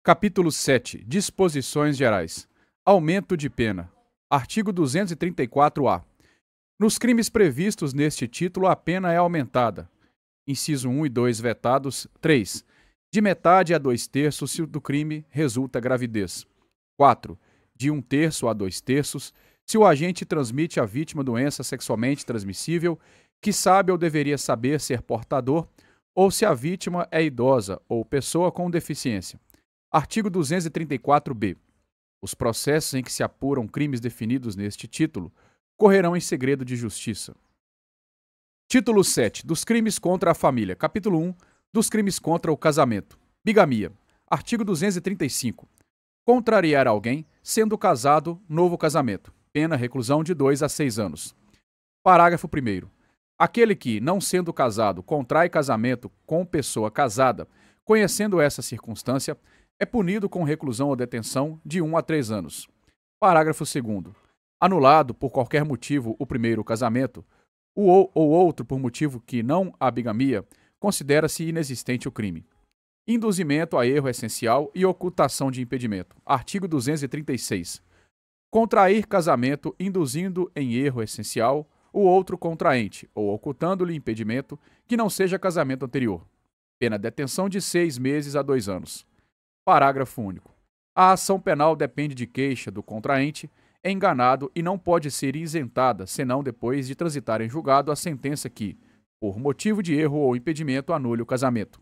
Capítulo 7. Disposições gerais. Aumento de pena. Artigo 234-A. Nos crimes previstos neste título, a pena é aumentada. Inciso 1 e 2 vetados. 3. De metade a 2/3 se do crime resulta gravidez. 4. De 1/3 a 2/3 se o agente transmite à vítima doença sexualmente transmissível que sabe ou deveria saber ser portador, ou se a vítima é idosa ou pessoa com deficiência. Artigo 234-B. Os processos em que se apuram crimes definidos neste título correrão em segredo de justiça. Título 7. Dos crimes contra a família. Capítulo 1. Dos crimes contra o casamento. Bigamia. Artigo 235. Contrariar alguém, sendo casado, novo casamento. Pena reclusão de 2 a 6 anos. Parágrafo 1º. Aquele que, não sendo casado, contrai casamento com pessoa casada, conhecendo essa circunstância, é punido com reclusão ou detenção de 1 a 3 anos. Parágrafo 2º. Anulado, por qualquer motivo, o primeiro casamento, ou outro por motivo que não a bigamia, considera-se inexistente o crime. Induzimento a erro essencial e ocultação de impedimento. Artigo 236. Contrair casamento induzindo em erro essencial o outro contraente, ou ocultando-lhe impedimento que não seja casamento anterior. Pena detenção de 6 meses a 2 anos. Parágrafo único. A ação penal depende de queixa do contraente, é enganado e não pode ser isentada, senão depois de transitar em julgado a sentença que, por motivo de erro ou impedimento, anule o casamento.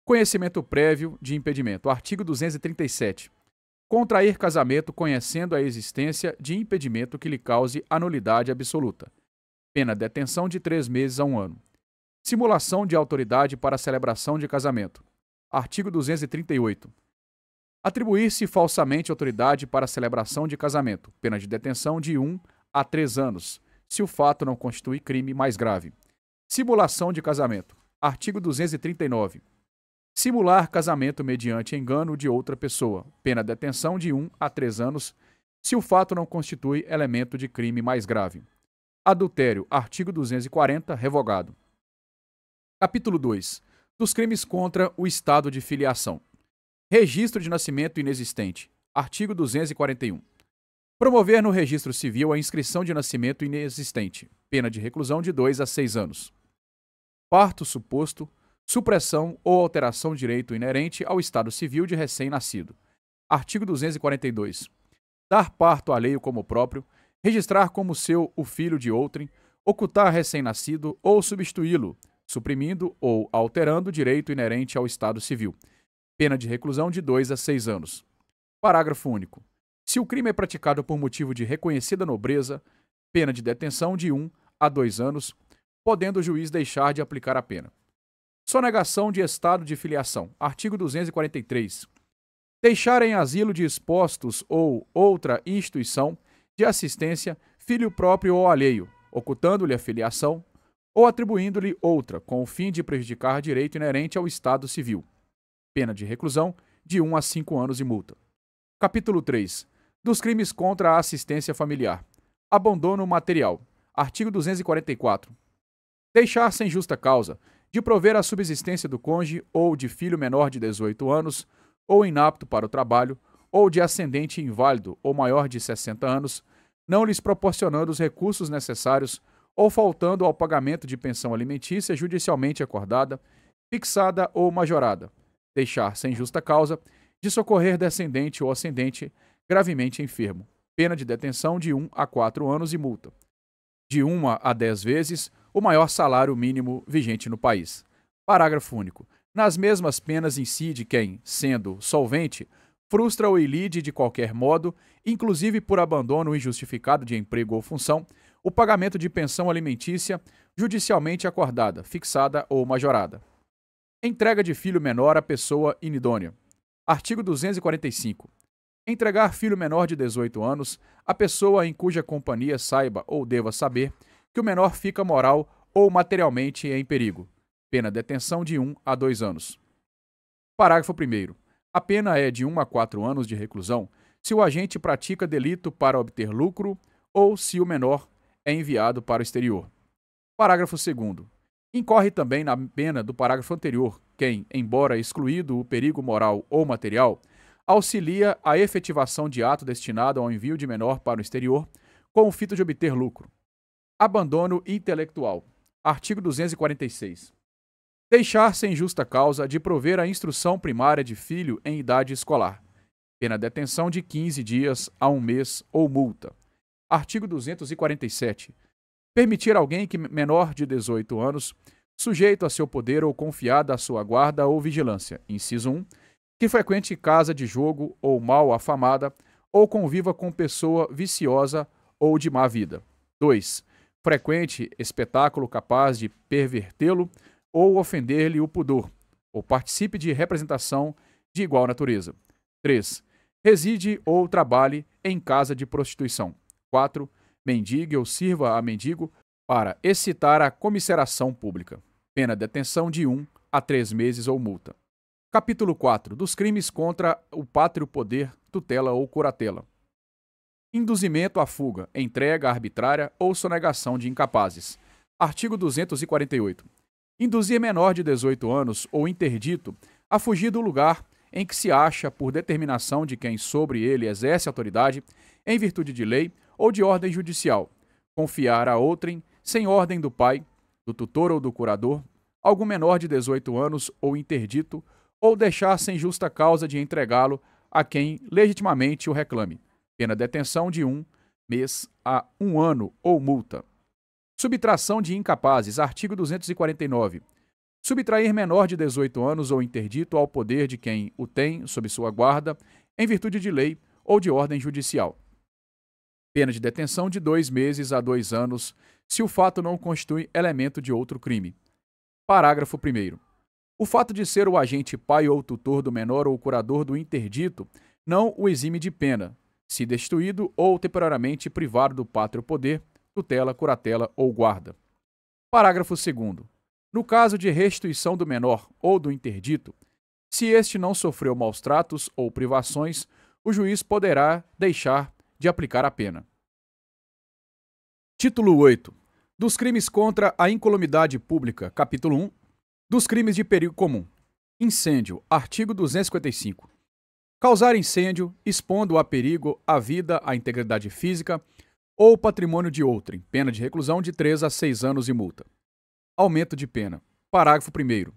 Conhecimento prévio de impedimento. Artigo 237. Contrair casamento conhecendo a existência de impedimento que lhe cause anulidade absoluta. Pena detenção de 3 meses a 1 ano. Simulação de autoridade para a celebração de casamento. Artigo 238. Atribuir-se falsamente autoridade para a celebração de casamento. Pena de detenção de 1 a 3 anos, se o fato não constitui crime mais grave. Simulação de casamento. Artigo 239. Simular casamento mediante engano de outra pessoa. Pena de detenção de 1 a 3 anos, se o fato não constitui elemento de crime mais grave. Adultério. Artigo 240, revogado. Capítulo 2. Dos crimes contra o estado de filiação. Registro de nascimento inexistente. Artigo 241. Promover no registro civil a inscrição de nascimento inexistente. Pena de reclusão de 2 a 6 anos. Parto suposto. Supressão ou alteração de direito inerente ao estado civil de recém-nascido. Artigo 242. Dar parto alheio como próprio, registrar como seu o filho de outrem, ocultar recém-nascido ou substituí-lo, suprimindo ou alterando direito inerente ao estado civil. Pena de reclusão de 2 a 6 anos. Parágrafo único. Se o crime é praticado por motivo de reconhecida nobreza, pena de detenção de 1 a 2 anos, podendo o juiz deixar de aplicar a pena. Sonegação de estado de filiação. Artigo 243. Deixar em asilo de expostos ou outra instituição de assistência filho próprio ou alheio, ocultando-lhe a filiação ou atribuindo-lhe outra, com o fim de prejudicar direito inerente ao estado civil. Pena de reclusão de 1 a 5 anos e multa. Capítulo 3. Dos crimes contra a assistência familiar. Abandono material. Artigo 244. Deixar sem justa causa de prover a subsistência do cônjuge ou de filho menor de 18 anos, ou inapto para o trabalho, ou de ascendente inválido ou maior de 60 anos, não lhes proporcionando os recursos necessários ou faltando ao pagamento de pensão alimentícia judicialmente acordada, fixada ou majorada. Deixar sem justa causa de socorrer descendente ou ascendente gravemente enfermo. Pena de detenção de 1 a 4 anos e multa. De 1 a 10 vezes o maior salário mínimo vigente no país. Parágrafo único. Nas mesmas penas incide quem, sendo solvente, frustra ou ilide de qualquer modo, inclusive por abandono injustificado de emprego ou função, o pagamento de pensão alimentícia judicialmente acordada, fixada ou majorada. Entrega de filho menor à pessoa inidônea. Artigo 245. Entregar filho menor de 18 anos à pessoa em cuja companhia saiba ou deva saber que o menor fica moral ou materialmente em perigo. Pena detenção de 1 a 2 anos. Parágrafo 1º. A pena é de 1 a 4 anos de reclusão se o agente pratica delito para obter lucro ou se o menor é enviado para o exterior. Parágrafo 2º. Incorre também na pena do parágrafo anterior quem, embora excluído o perigo moral ou material, auxilia a efetivação de ato destinado ao envio de menor para o exterior com o fito de obter lucro. Abandono intelectual. Artigo 246. Deixar sem justa causa de prover a instrução primária de filho em idade escolar. Pena detenção de 15 dias a 1 mês ou multa. Artigo 247. Permitir alguém que menor de 18 anos, sujeito a seu poder ou confiado à sua guarda ou vigilância, inciso 1, que frequente casa de jogo ou mal afamada, ou conviva com pessoa viciosa ou de má vida. 2. Frequente espetáculo capaz de pervertê-lo ou ofender-lhe o pudor, ou participe de representação de igual natureza. 3. Reside ou trabalhe em casa de prostituição. 4. Mendigue ou sirva a mendigo para excitar a comiseração pública. Pena detenção de 1 a 3 meses ou multa. Capítulo 4. Dos crimes contra o pátrio poder, tutela ou curatela. Induzimento à fuga, entrega arbitrária ou sonegação de incapazes. Artigo 248. Induzir menor de 18 anos ou interdito a fugir do lugar em que se acha por determinação de quem sobre ele exerce autoridade, em virtude de lei ou de ordem judicial, confiar a outrem, sem ordem do pai, do tutor ou do curador, algum menor de 18 anos ou interdito, ou deixar sem justa causa de entregá-lo a quem legitimamente o reclame. Pena detenção de 1 mês a 1 ano ou multa. Subtração de incapazes. Artigo 249. Subtrair menor de 18 anos ou interdito ao poder de quem o tem sob sua guarda, em virtude de lei ou de ordem judicial. Pena de detenção de 2 meses a 2 anos, se o fato não constitui elemento de outro crime. Parágrafo 1º. O fato de ser o agente pai ou tutor do menor ou curador do interdito não o exime de pena, se destituído ou temporariamente privado do pátrio poder, tutela, curatela ou guarda. Parágrafo 2º. No caso de restituição do menor ou do interdito, se este não sofreu maus tratos ou privações, o juiz poderá deixar de aplicar a pena. Título 8. Dos crimes contra a incolumidade pública, capítulo 1. Dos crimes de perigo comum. Incêndio, artigo 255. Causar incêndio, expondo a perigo a vida, a integridade física ou o patrimônio de outrem, pena de reclusão de 3 a 6 anos e multa. Aumento de pena. Parágrafo 1º.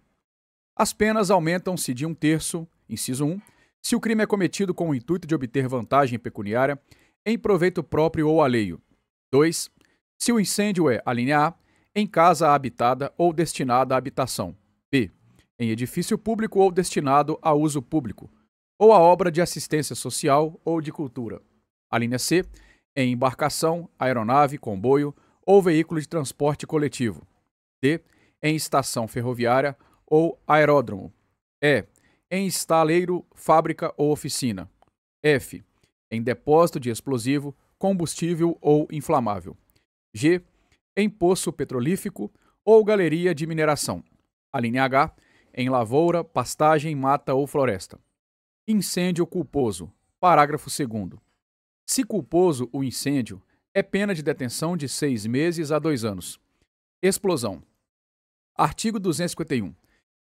As penas aumentam-se de 1/3, inciso 1, se o crime é cometido com o intuito de obter vantagem pecuniária em proveito próprio ou alheio. 2. Se o incêndio é, alínea A, em casa habitada ou destinada à habitação. B. Em edifício público ou destinado a uso público, ou a obra de assistência social ou de cultura. Alínea C. Em embarcação, aeronave, comboio ou veículo de transporte coletivo. D. Em estação ferroviária ou aeródromo. E. Em estaleiro, fábrica ou oficina. F. Em depósito de explosivo, combustível ou inflamável. G. Em poço petrolífico ou galeria de mineração. Alínea H. Em lavoura, pastagem, mata ou floresta. Incêndio culposo. Parágrafo 2º. Se culposo o incêndio, é pena de detenção de 6 meses a 2 anos. Explosão. Artigo 251.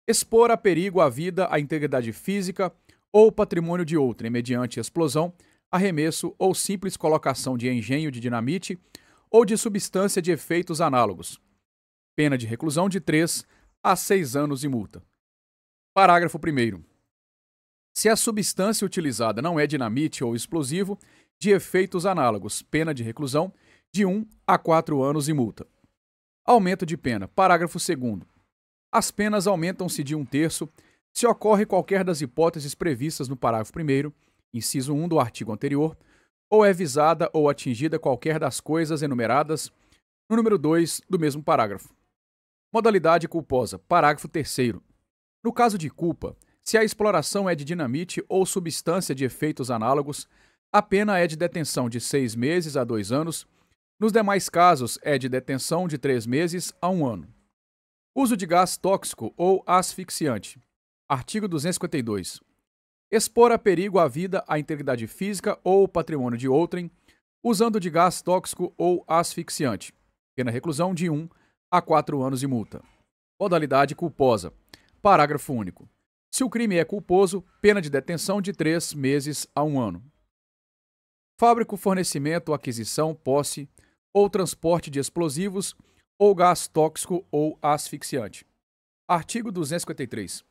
Expor a perigo a vida, a integridade física ou patrimônio de outrem mediante explosão, arremesso ou simples colocação de engenho de dinamite ou de substância de efeitos análogos. Pena de reclusão de 3 a 6 anos e multa. Parágrafo 1º. Se a substância utilizada não é dinamite ou explosivo, de efeitos análogos, pena de reclusão de 1 a 4 anos e multa. Aumento de pena. Parágrafo 2º. As penas aumentam-se de 1/3 se ocorre qualquer das hipóteses previstas no parágrafo 1º, inciso 1 do artigo anterior, ou é visada ou atingida qualquer das coisas enumeradas no número 2 do mesmo parágrafo. Modalidade culposa. Parágrafo 3º. No caso de culpa, se a exploração é de dinamite ou substância de efeitos análogos, a pena é de detenção de 6 meses a 2 anos. Nos demais casos, é de detenção de 3 meses a 1 ano. Uso de gás tóxico ou asfixiante. Artigo 252. Expor a perigo a vida, a integridade física ou o patrimônio de outrem, usando de gás tóxico ou asfixiante. Pena reclusão de 1 a 4 anos e multa. Modalidade culposa. Parágrafo único. Se o crime é culposo, pena de detenção de 3 meses a 1 ano. Fábrica, fornecimento, aquisição, posse ou transporte de explosivos ou gás tóxico ou asfixiante. Artigo 253.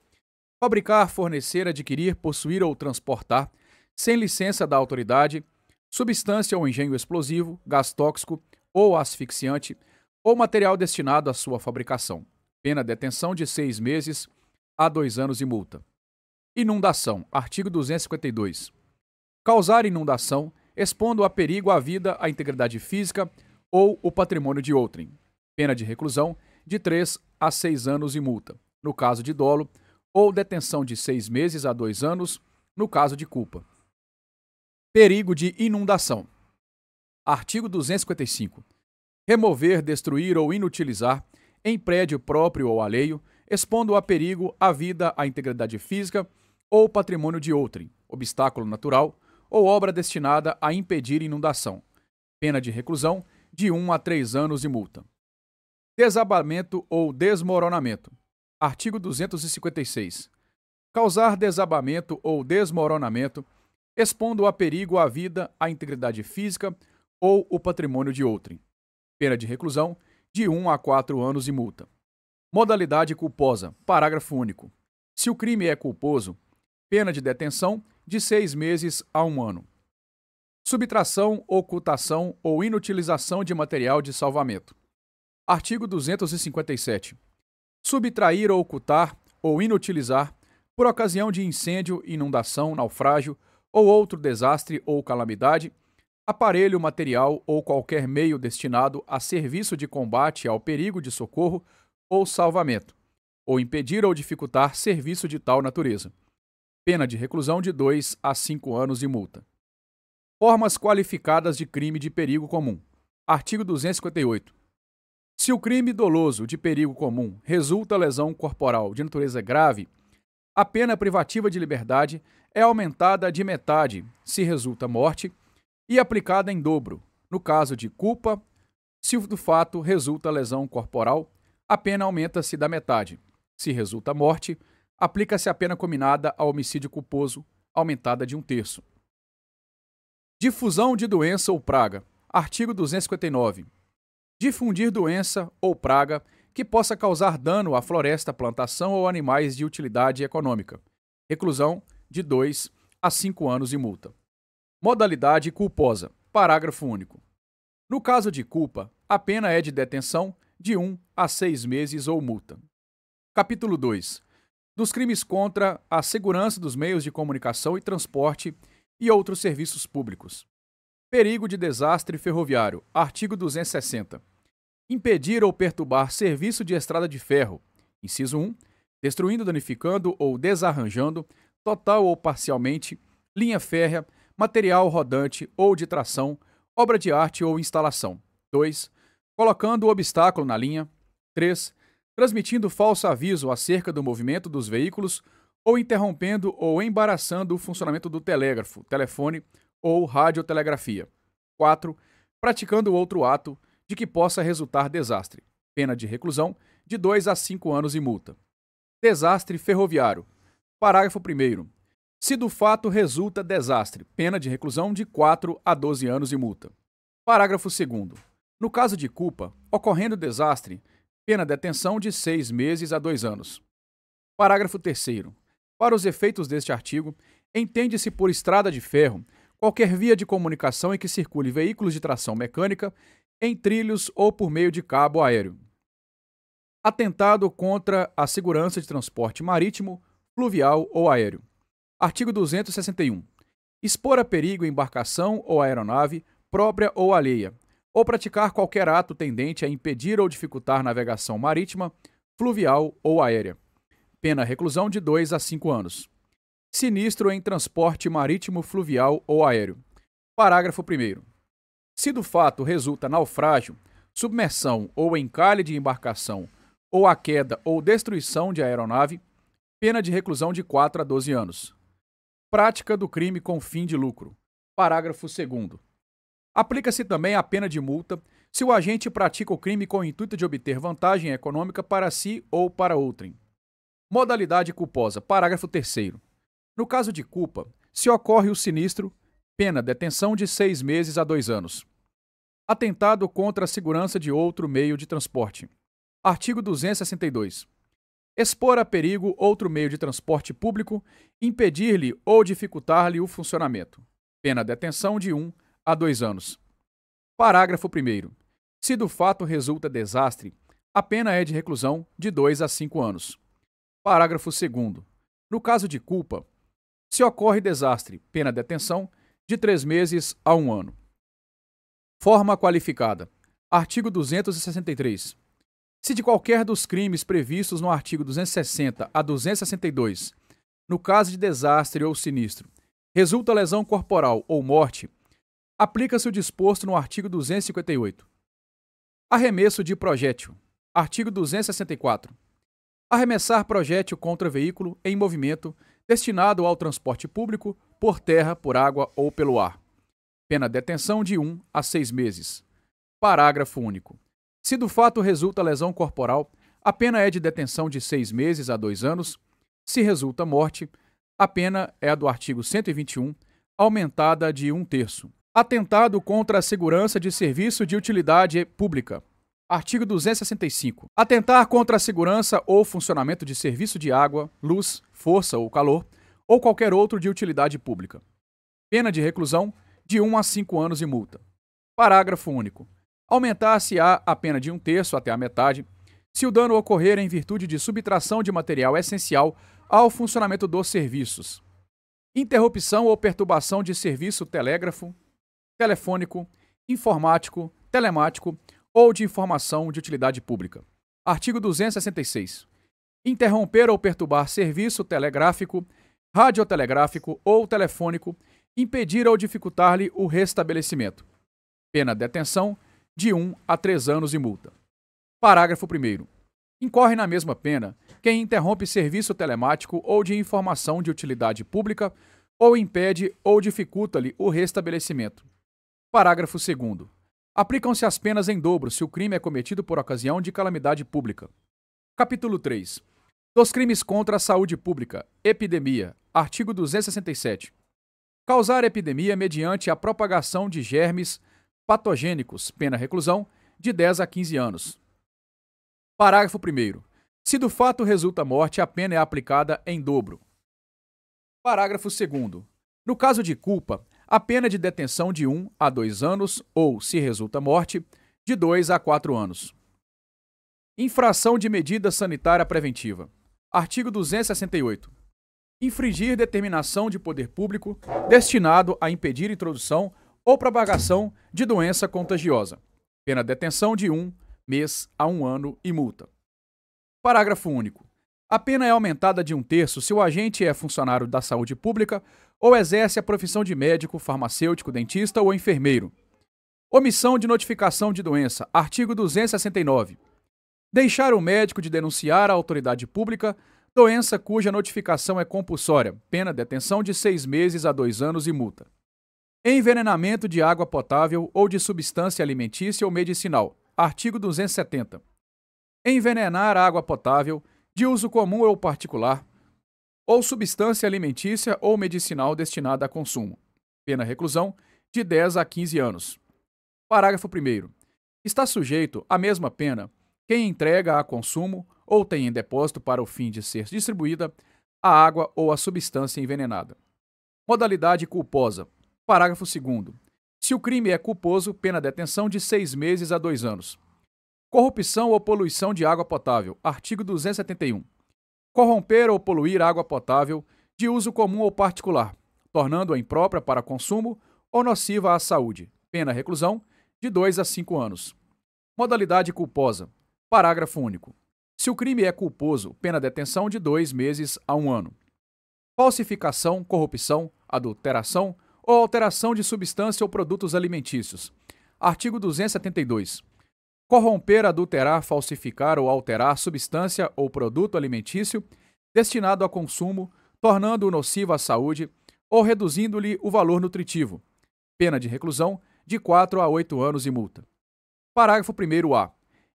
Fabricar, fornecer, adquirir, possuir ou transportar, sem licença da autoridade, substância ou engenho explosivo, gás tóxico ou asfixiante, ou material destinado à sua fabricação. Pena de detenção de 6 meses a 2 anos e multa. Inundação. Artigo 252. Causar inundação, expondo a perigo a vida, a integridade física ou o patrimônio de outrem. Pena de reclusão de 3 a 6 anos e multa, no caso de dolo, ou detenção de 6 meses a 2 anos, no caso de culpa. Perigo de inundação. Artigo 255. Remover, destruir ou inutilizar, em prédio próprio ou alheio, expondo a perigo a vida, a integridade física ou patrimônio de outrem, obstáculo natural ou obra destinada a impedir inundação. Pena de reclusão de 1 a 3 anos e multa. Desabamento ou desmoronamento. Artigo 256. Causar desabamento ou desmoronamento, expondo a perigo a vida, a integridade física ou o patrimônio de outrem. Pena de reclusão de 1 a 4 anos e multa. Modalidade culposa. Parágrafo único. Se o crime é culposo, pena de detenção de 6 meses a 1 ano. Subtração, ocultação ou inutilização de material de salvamento. Artigo 257. Subtrair ou ocultar ou inutilizar, por ocasião de incêndio, inundação, naufrágio ou outro desastre ou calamidade, aparelho, material ou qualquer meio destinado a serviço de combate ao perigo de socorro ou salvamento, ou impedir ou dificultar serviço de tal natureza. Pena de reclusão de 2 a 5 anos e multa. Formas qualificadas de crime de perigo comum. Artigo 258. Se o crime doloso de perigo comum resulta lesão corporal de natureza grave, a pena privativa de liberdade é aumentada de metade se resulta morte e aplicada em dobro, no caso de culpa. Se do fato resulta lesão corporal, a pena aumenta-se da metade. Se resulta morte, aplica-se a pena combinada ao homicídio culposo, aumentada de 1/3. Difusão de doença ou praga. Artigo 259. Difundir doença ou praga que possa causar dano à floresta, plantação ou animais de utilidade econômica. Reclusão de 2 a 5 anos e multa. Modalidade culposa. Parágrafo único. No caso de culpa, a pena é de detenção de 1 a 6 meses ou multa. Capítulo 2. Dos crimes contra a segurança dos meios de comunicação e transporte e outros serviços públicos. Perigo de desastre ferroviário. Artigo 260. Impedir ou perturbar serviço de estrada de ferro. Inciso 1. Destruindo, danificando ou desarranjando, total ou parcialmente, linha férrea, material rodante ou de tração, obra de arte ou instalação. 2. Colocando obstáculo na linha. 3. Transmitindo falso aviso acerca do movimento dos veículos ou interrompendo ou embaraçando o funcionamento do telégrafo, telefone ou radiotelegrafia. 4. Praticando outro ato de que possa resultar desastre. Pena de reclusão de 2 a 5 anos e multa. Desastre ferroviário. Parágrafo 1º. Se do fato resulta desastre, pena de reclusão de 4 a 12 anos e multa. Parágrafo 2º. No caso de culpa, ocorrendo desastre, pena de detenção de 6 meses a 2 anos. Parágrafo 3º. Para os efeitos deste artigo, entende-se por estrada de ferro qualquer via de comunicação em que circule veículos de tração mecânica em trilhos ou por meio de cabo aéreo. Atentado contra a segurança de transporte marítimo, fluvial ou aéreo. Artigo 261. Expor a perigo embarcação ou aeronave, própria ou alheia, ou praticar qualquer ato tendente a impedir ou dificultar navegação marítima, fluvial ou aérea. Pena reclusão de 2 a 5 anos. Sinistro em transporte marítimo, fluvial ou aéreo. Parágrafo 1º. Se do fato resulta naufrágio, submersão ou encalhe de embarcação, ou a queda ou destruição de aeronave, pena de reclusão de 4 a 12 anos. Prática do crime com fim de lucro. Parágrafo 2º. Aplica-se também a pena de multa se o agente pratica o crime com o intuito de obter vantagem econômica para si ou para outrem. Modalidade culposa. Parágrafo 3º. No caso de culpa, se ocorre o sinistro, pena detenção de 6 meses a 2 anos. Atentado contra a segurança de outro meio de transporte. Artigo 262. Expor a perigo outro meio de transporte público, impedir-lhe ou dificultar-lhe o funcionamento. Pena detenção de 1 a 2 anos. Parágrafo 1º. Se do fato resulta desastre, a pena é de reclusão de 2 a 5 anos. Parágrafo 2º. No caso de culpa, se ocorre desastre, pena detenção de 3 meses a 1 ano. Forma qualificada. Artigo 263. Se de qualquer dos crimes previstos no artigo 260 a 262, no caso de desastre ou sinistro, resulta lesão corporal ou morte, aplica-se o disposto no artigo 258. Arremesso de projétil. Artigo 264. Arremessar projétil contra veículo em movimento destinado ao transporte público por terra, por água ou pelo ar. Pena detenção de 1 a 6 meses. Parágrafo único. Se do fato resulta lesão corporal, a pena é de detenção de 6 meses a 2 anos. Se resulta morte, a pena é a do artigo 121, aumentada de 1/3. Atentado contra a segurança de serviço de utilidade pública. Artigo 265. Atentar contra a segurança ou funcionamento de serviço de água, luz, força ou calor, ou qualquer outro de utilidade pública. Pena de reclusão de 1 a 5 anos e multa. Parágrafo único. Aumentar-se-á a pena de 1/3 até a metade, se o dano ocorrer em virtude de subtração de material essencial ao funcionamento dos serviços. Interrupção ou perturbação de serviço telégrafo, telefônico, informático, telemático ou de informação de utilidade pública. Artigo 266. Interromper ou perturbar serviço telegráfico, radiotelegráfico ou telefônico, impedir ou dificultar-lhe o restabelecimento. Pena detenção de 1 a 3 anos e multa. Parágrafo 1º. Incorre na mesma pena quem interrompe serviço telemático ou de informação de utilidade pública ou impede ou dificulta-lhe o restabelecimento. Parágrafo 2º. Aplicam-se as penas em dobro se o crime é cometido por ocasião de calamidade pública. Capítulo 3. Dos crimes contra a saúde pública. Epidemia. Artigo 267. Causar epidemia mediante a propagação de germes patogênicos. Pena reclusão de 10 a 15 anos. Parágrafo 1º. Se do fato resulta morte, a pena é aplicada em dobro. Parágrafo 2º. No caso de culpa, a pena é de detenção de 1 a 2 anos ou, se resulta morte, de 2 a 4 anos. Infração de medida sanitária preventiva. Artigo 268. Infringir determinação de poder público destinado a impedir introdução ou propagação de doença contagiosa. Pena detenção de 1 mês a 1 ano e multa. Parágrafo único. A pena é aumentada de 1/3 se o agente é funcionário da saúde pública ou exerce a profissão de médico, farmacêutico, dentista ou enfermeiro. Omissão de notificação de doença. Artigo 269. Deixar o médico de denunciar à autoridade pública doença cuja notificação é compulsória. Pena detenção de 6 meses a 2 anos e multa. Envenenamento de água potável ou de substância alimentícia ou medicinal. Artigo 270. Envenenar a água potável de uso comum ou particular, ou substância alimentícia ou medicinal destinada a consumo. Pena reclusão de 10 a 15 anos. Parágrafo 1º. Está sujeito à mesma pena quem entrega a consumo ou tem em depósito para o fim de ser distribuída a água ou a substância envenenada. Modalidade culposa. Parágrafo 2º. Se o crime é culposo, pena detenção de 6 meses a 2 anos. Corrupção ou poluição de água potável. Artigo 271. Corromper ou poluir água potável de uso comum ou particular, tornando-a imprópria para consumo ou nociva à saúde. Pena reclusão de 2 a 5 anos. Modalidade culposa. Parágrafo único. Se o crime é culposo, pena detenção de 2 meses a 1 ano. Falsificação, corrupção, adulteração ou alteração de substância ou produtos alimentícios. Artigo 272. Corromper, adulterar, falsificar ou alterar substância ou produto alimentício destinado a consumo, tornando-o nocivo à saúde ou reduzindo-lhe o valor nutritivo. Pena de reclusão de 4 a 8 anos e multa. Parágrafo 1º-A.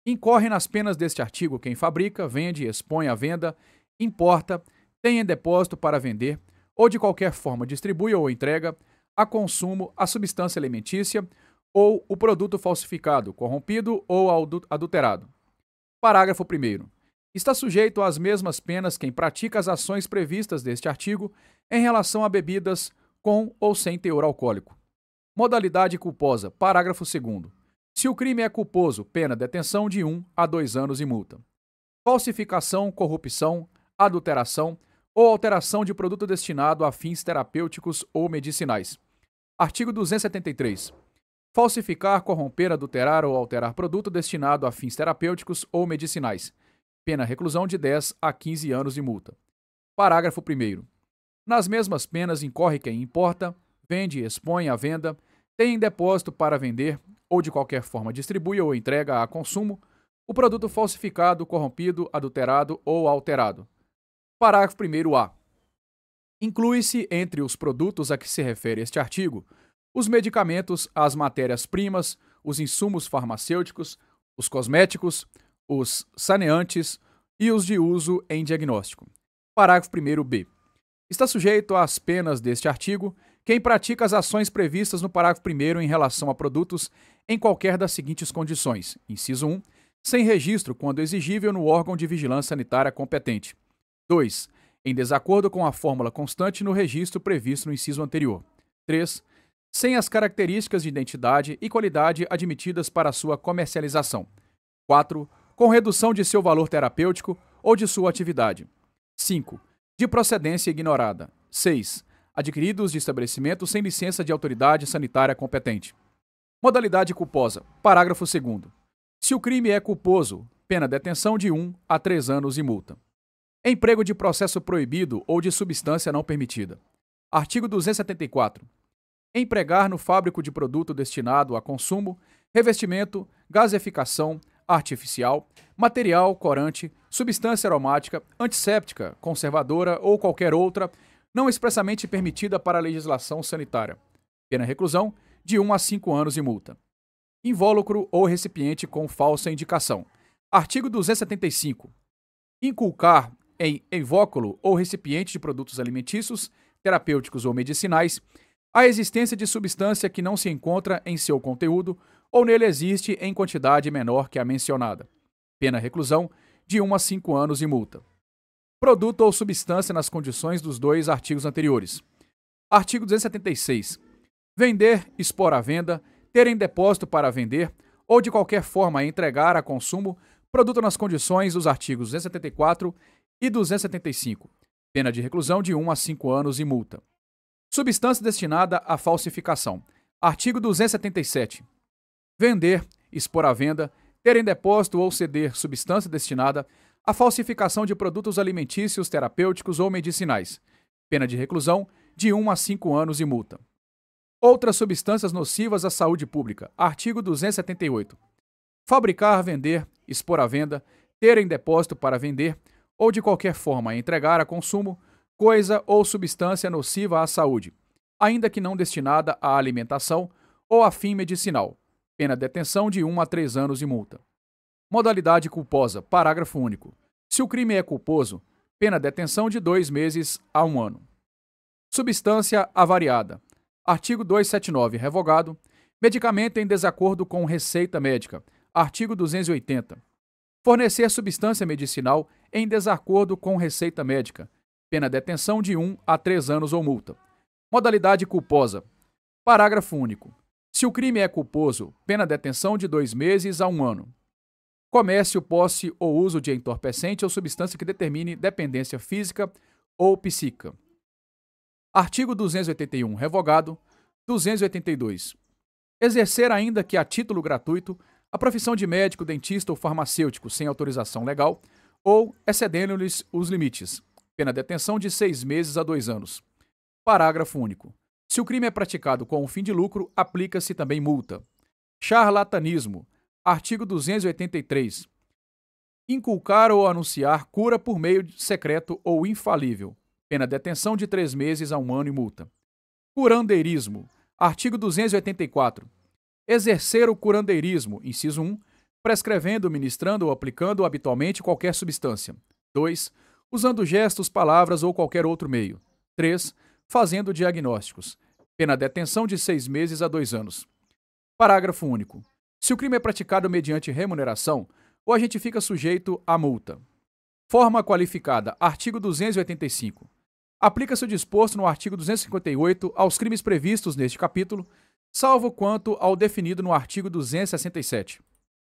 Incorre nas penas deste artigo quem fabrica, vende, expõe à venda, importa, tem em depósito para vender ou de qualquer forma distribui ou entrega a consumo a substância alimentícia ou o produto falsificado, corrompido ou adulterado. Parágrafo 1º. Está sujeito às mesmas penas quem pratica as ações previstas deste artigo em relação a bebidas com ou sem teor alcoólico. Modalidade culposa. Parágrafo 2º. Se o crime é culposo, pena detenção de 1 a 2 anos e multa. Falsificação, corrupção, adulteração ou alteração de produto destinado a fins terapêuticos ou medicinais. Artigo 273. Falsificar, corromper, adulterar ou alterar produto destinado a fins terapêuticos ou medicinais. Pena reclusão de 10 a 15 anos e multa. Parágrafo 1º. Nas mesmas penas incorre quem importa, vende, expõe à venda, tem em depósito para vender ou de qualquer forma distribui ou entrega a consumo o produto falsificado, corrompido, adulterado ou alterado. Parágrafo 1º-A. Inclui-se entre os produtos a que se refere este artigo os medicamentos, as matérias-primas, os insumos farmacêuticos, os cosméticos, os saneantes e os de uso em diagnóstico. Parágrafo 1º-B. Está sujeito às penas deste artigo quem pratica as ações previstas no parágrafo 1º em relação a produtos em qualquer das seguintes condições. Inciso 1. Sem registro, quando exigível, no órgão de vigilância sanitária competente. 2. Em desacordo com a fórmula constante no registro previsto no inciso anterior. 3. Sem as características de identidade e qualidade admitidas para sua comercialização. 4. Com redução de seu valor terapêutico ou de sua atividade. 5. De procedência ignorada. 6. Adquiridos de estabelecimento sem licença de autoridade sanitária competente. Modalidade culposa. Parágrafo 2º. Se o crime é culposo, pena detenção de 1 a 3 anos e multa. Emprego de processo proibido ou de substância não permitida. Artigo 274. Empregar no fábrico de produto destinado a consumo, revestimento, gaseificação artificial, material corante, substância aromática, antisséptica, conservadora ou qualquer outra não expressamente permitida para a legislação sanitária. Pena reclusão de 1 a 5 anos e multa. Invólucro ou recipiente com falsa indicação. Artigo 275. Inculcar em invólucro ou recipiente de produtos alimentícios, terapêuticos ou medicinais a existência de substância que não se encontra em seu conteúdo ou nele existe em quantidade menor que a mencionada. Pena reclusão de 1 a 5 anos e multa. Produto ou substância nas condições dos dois artigos anteriores. Artigo 276. Vender, expor à venda, ter em depósito para vender ou de qualquer forma entregar a consumo produto nas condições dos artigos 274 e 275. Pena de reclusão de 1 a 5 anos e multa. Substância destinada à falsificação. Artigo 277. Vender, expor à venda, ter em depósito ou ceder substância destinada à falsificação de produtos alimentícios, terapêuticos ou medicinais. Pena de reclusão de 1 a 5 anos e multa. Outras substâncias nocivas à saúde pública. Artigo 278. Fabricar, vender, expor à venda, ter em depósito para vender ou de qualquer forma entregar a consumo coisa ou substância nociva à saúde, ainda que não destinada à alimentação ou a fim medicinal. Pena detenção de 1 a 3 anos e multa. Modalidade culposa. Parágrafo único. Se o crime é culposo, pena detenção de 2 meses a 1 ano. Substância avariada. Artigo 279. Revogado. Medicamento em desacordo com receita médica. Artigo 280. Fornecer substância medicinal em desacordo com receita médica. Pena detenção de 1 a 3 anos ou multa. Modalidade culposa. Parágrafo único. Se o crime é culposo, pena detenção de 2 meses a 1 ano. Comércio, posse ou uso de entorpecente ou substância que determine dependência física ou psíquica. Artigo 281. Revogado. 282. Exercer ainda que a título gratuito a profissão de médico, dentista ou farmacêutico sem autorização legal ou excedendo-lhes os limites. Pena detenção de 6 meses a 2 anos. Parágrafo único. Se o crime é praticado com o fim de lucro, aplica-se também multa. Charlatanismo. Artigo 283. Inculcar ou anunciar cura por meio secreto ou infalível. Pena detenção de 3 meses a 1 ano e multa. Curandeirismo. Artigo 284. Exercer o curandeirismo, inciso 1, prescrevendo, ministrando ou aplicando habitualmente qualquer substância. 2. usando gestos, palavras ou qualquer outro meio. 3. Fazendo diagnósticos. Pena detenção de 6 meses a 2 anos. Parágrafo único. Se o crime é praticado mediante remuneração, o agente fica sujeito à multa. Forma qualificada. Artigo 285. Aplica-se o disposto no artigo 258 aos crimes previstos neste capítulo, salvo quanto ao definido no artigo 267.